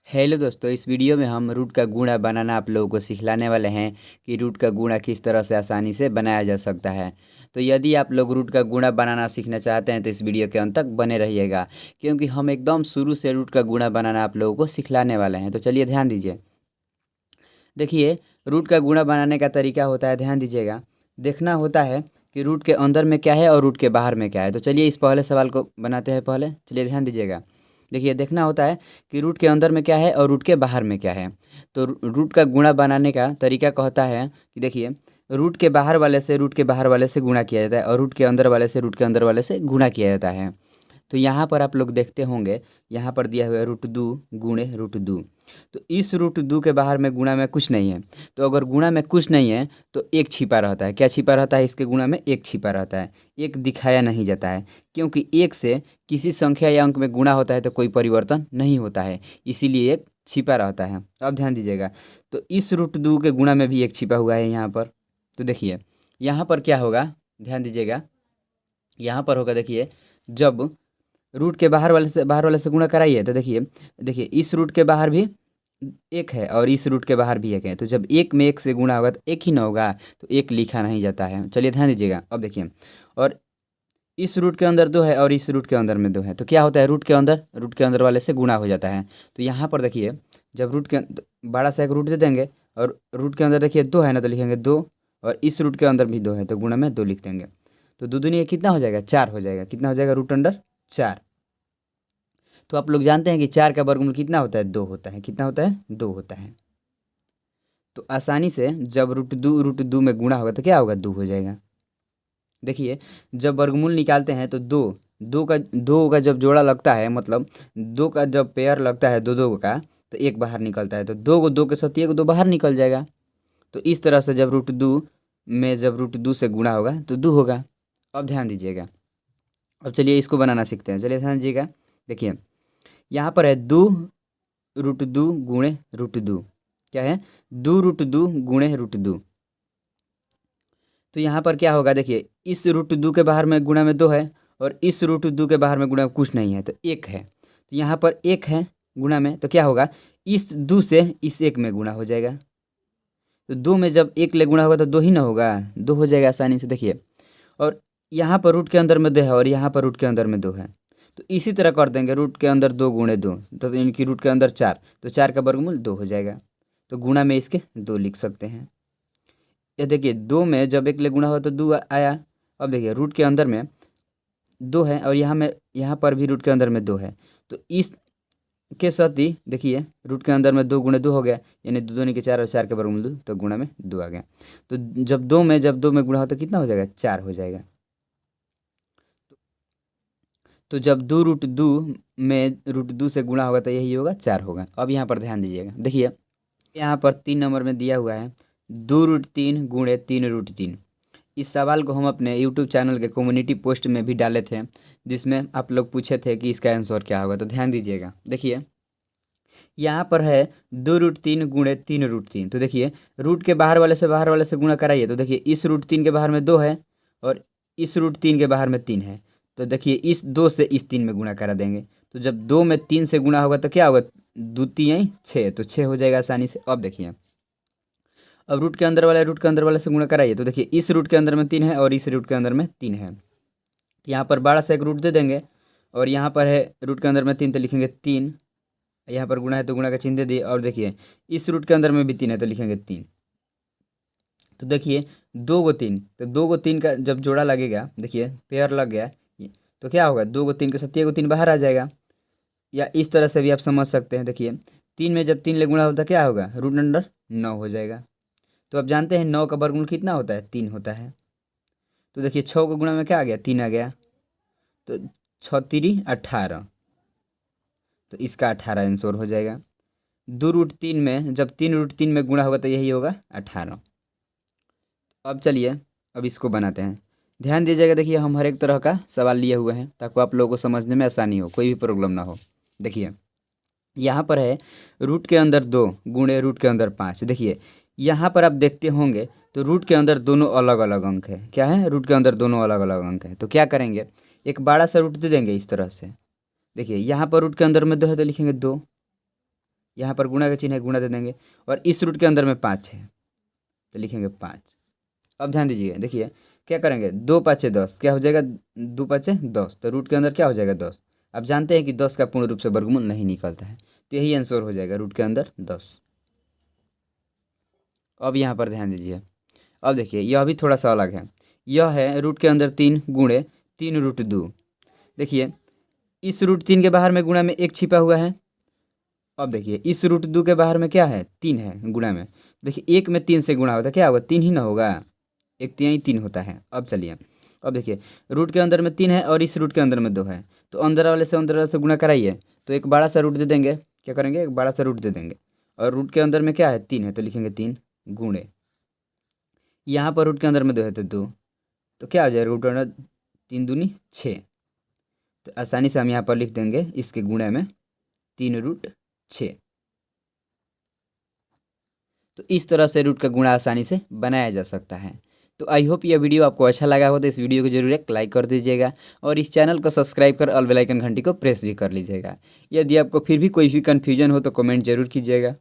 Hello दोस्तों, इस video में हम रूट का गुणा बनाना आप लोगों को सिखलाने वाले हैं कि रूट का गुणा किस तरह से आसानी से बनाया जा सकता है। तो यदि आप लोग रूट का गुणा बनाना सीखना चाहते हैं तो इस वीडियो के अंत तक बने रहिएगा, क्योंकि हम एकदम शुरू से रूट का गुणा बनाना आप लोगों को सिखलाने वाले हैं। तो चलिए ध्यान दीजिए। देखिए, रूट का गुणा बनाने का तरीका होता है, ध्यान दीजिएगा। देखना होता है कि रूट के अंदर में क्या है और रूट के बाहर में क्या है। तो चलिए इस पहले सवाल को बनाते हैं। पहले चलिए ध्यान दीजिएगा। देखिए, देखना होता है कि रूट के अंदर में क्या है और रूट के बाहर में क्या है। तो रूट का गुणा बनाने का तरीका कहता है कि देखिए, रूट के बाहर वाले से रूट के बाहर वाले से गुणा किया जाता है और रूट के अंदर वाले से रूट के अंदर वाले से गुणा किया जाता है। तो यहाँ पर आप लोग देखते होंगे, यहाँ पर दिया हुआ है रूट दो गुणे रूट दो। तो इस रूट दो के बाहर में गुणा में कुछ नहीं है। तो अगर गुणा में कुछ नहीं है तो एक छिपा रहता है। क्या छिपा रहता है? इसके गुणा में एक छिपा रहता है। एक दिखाया नहीं जाता है, क्योंकि एक से किसी संख्या या अंक में गुणा होता है तो कोई परिवर्तन नहीं होता है, इसीलिए एक छिपा रहता है। अब ध्यान दीजिएगा। तो इस रूट दो के गुणा में भी एक छिपा हुआ है यहाँ पर। तो देखिए यहाँ पर क्या होगा, ध्यान दीजिएगा। यहाँ पर होगा, देखिए, जब रूट के बाहर वाले से गुणा कराइए तो देखिए, देखिए इस रूट के बाहर भी एक है और इस रूट के बाहर भी एक है। तो जब एक में एक से गुणा होगा तो एक ही ना होगा, तो एक लिखा नहीं जाता है। चलिए ध्यान दीजिएगा। अब देखिए, और इस रूट के अंदर दो है और इस रूट के अंदर में दो है, तो क्या होता है? रूट के अंदर वाले से गुणा हो जाता है। तो यहाँ पर देखिए, जब रूट के बड़ा सा एक रूट दे देंगे और रूट के अंदर देखिए दो है ना, तो लिखेंगे दो, और इस रूट के अंदर भी दो है तो गुणा में दो लिख देंगे। तो दो दूनी कितना हो जाएगा? चार हो जाएगा। कितना हो जाएगा? रूट अंडर चार। तो आप लोग जानते हैं कि चार का वर्गमूल कितना होता है? दो होता है। कितना होता है? दो होता है। तो आसानी से जब रूट दो में गुणा होगा तो क्या होगा? दो हो जाएगा। देखिए, जब वर्गमूल निकालते हैं तो दो का जब जोड़ा लगता है, मतलब दो का जब पेयर लगता है दो दो का, तो एक बाहर निकलता है। तो दो को दो के साथ एक दो बाहर निकल जाएगा। तो इस तरह से जब रूट दो से गुणा होगा तो दो होगा। अब ध्यान दीजिएगा। अब चलिए इसको बनाना सीखते हैं। चलिए ध्यान दीजिएगा। देखिए, यहाँ पर है दो रूट दो गुणे रूट दो। क्या है? दो रूट दो गुणे रूट दो। तो यहाँ पर क्या होगा? देखिए, इस रूट दो के बाहर में गुणा में दो है और इस रूट दो के बाहर में गुणा में कुछ नहीं है, तो एक है। तो यहाँ पर एक है गुणा में, तो क्या होगा? इस दो से इस एक में गुणा हो जाएगा। तो दो में जब एक ले गुणा होगा तो दो ही ना होगा, दो हो जाएगा आसानी से। देखिए, और यहाँ पर रूट के अंदर में दो है और यहाँ पर रूट के अंदर में दो है। तो इसी तरह कर देंगे, रूट के अंदर दो गुणे दो, तो इनकी रूट के अंदर चार, तो चार का वर्गमूल दो हो जाएगा। तो गुणा में इसके दो लिख सकते हैं। ये देखिए, दो में जब एक ले गुणा हुआ तो दो आया। अब देखिए, रूट के अंदर में दो है और यहाँ पर भी रूट के अंदर में दो है। तो इस के साथ ही देखिए, रूट के अंदर में दो गुणे दो हो गया, यानी दो दूनी के चार और चार के वर्गमूल दो, तो गुणा में दो आ गया। तो जब दो में गुणा हो तो कितना हो जाएगा? चार हो जाएगा। तो जब दो रूट दो में रूट दो से गुणा होगा तो यही होगा, चार होगा। अब यहाँ पर ध्यान दीजिएगा। देखिए, यहाँ पर 3 नंबर में दिया हुआ है दो रूट तीन गुणे तीन रूट तीन। इस सवाल को हम अपने यूट्यूब चैनल के कम्युनिटी पोस्ट में भी डाले थे, जिसमें आप लोग पूछे थे कि इसका आंसर क्या होगा। तो ध्यान दीजिएगा। देखिए, यहाँ पर है दो रूट तीन गुणे तीन रूट तीन। तो देखिए, रूट के बाहर वाले से गुणा कराइए। तो देखिए, इस रूट तीन के बाहर में दो है और इस रूट तीन के बाहर में तीन है। तो देखिए, इस दो से इस तीन में गुणा करा देंगे। तो जब दो में तीन से गुणा होगा तो क्या होगा? दो तीन छः, तो छः हो जाएगा आसानी से। अब देखिए, अब रूट के अंदर वाले से गुणा कराइए। तो देखिए, इस रूट के अंदर में तीन है और इस रूट के अंदर में तीन है। यहाँ पर बड़ा सा एक रूट दे देंगे और यहाँ पर है रूट के अंदर में तीन, तो लिखेंगे तीन। यहाँ पर गुणा है तो गुणा का चिन्ह दे दिए। और देखिए, इस रूट के अंदर में भी तीन है तो लिखेंगे तीन। तो देखिए, दो गो तीन का जब जोड़ा लगेगा, देखिए पेयर लग गया, तो क्या होगा? दो गो तीन के साथ एक गो तीन बाहर आ जाएगा। या इस तरह से भी आप समझ सकते हैं। देखिए, तीन में जब तीन ले गुणा होता है क्या होगा? रूट अंडर नौ हो जाएगा। तो आप जानते हैं नौ का वर्गमूल कितना होता है? तीन होता है। तो देखिए, छः को गुणा में क्या आ गया? तीन आ गया। तो छः तिरी 18, तो इसका 18 आंसर हो जाएगा। दो रूट तीन में जब तीन रूट तीन में गुणा होगा तो यही होगा 18। अब चलिए, अब इसको बनाते हैं। ध्यान दीजिएगा। देखिए, हम हर एक तरह का सवाल लिए हुए हैं ताकि आप लोगों को समझने में आसानी हो, कोई भी प्रॉब्लम ना हो। देखिए, यहाँ पर है रूट के अंदर दो गुणे रूट के अंदर पाँच। देखिए, यहाँ पर आप देखते होंगे तो रूट के अंदर दोनों अलग अलग अंक है। क्या है? रूट के अंदर दोनों अलग अलग अंक है। तो क्या करेंगे? एक बड़ा सा रूट दे देंगे इस तरह से। देखिए, यहाँ पर रूट के अंदर में दो है तो लिखेंगे दो, यहाँ पर गुणा का चिन्ह है, गुणा दे देंगे। और इस रूट के अंदर में 5 है तो लिखेंगे 5। अब ध्यान दीजिए, देखिए क्या करेंगे, 2 5 10, क्या हो जाएगा, 2 5 10, तो रूट के अंदर क्या हो जाएगा 10। अब जानते हैं कि 10 का पूर्ण रूप से वर्गमूल नहीं निकलता है, तो यही आंसर हो जाएगा, रूट के अंदर 10। अब यहाँ पर ध्यान दीजिए, अब देखिए यह भी थोड़ा सा अलग है। यह है रूट के अंदर 3 गुणे 3 रूट 2। देखिए इस रूट 3 के बाहर में गुणा में 1 छिपा हुआ है। अब देखिए इस रूट 2 के बाहर में क्या है, 3 है गुणा में। देखिए 1 में 3 से गुणा होता है, क्या होगा, 3 ही ना होगा, 1 3 3 होता है। अब चलिए, अब देखिए रूट के अंदर में 3 है और इस रूट के अंदर में 2 है, तो अंदर वाले से गुणा कराइए, तो एक बड़ा सा रूट दे देंगे। क्या करेंगे, एक बड़ा सा रूट दे देंगे। और रूट के अंदर में क्या है, 3 है, तो लिखेंगे 3 गुणे, यहाँ पर रूट के अंदर में 2 है तो 2, तो क्या हो जाएगा, रूट अंदर 3 दूनी 6। तो आसानी से हम यहाँ पर लिख देंगे इसके गुणे में 3 रूट 6। तो इस तरह से रूट का गुणा आसानी से बनाया जा सकता है। तो आई होप यह वीडियो आपको अच्छा लगा हो, तो इस वीडियो को जरूर एक लाइक कर दीजिएगा और इस चैनल को सब्सक्राइब कर ऑल बेल आइकन घंटी को प्रेस भी कर लीजिएगा। यदि आपको फिर भी कोई भी कन्फ्यूजन हो तो कमेंट जरूर कीजिएगा।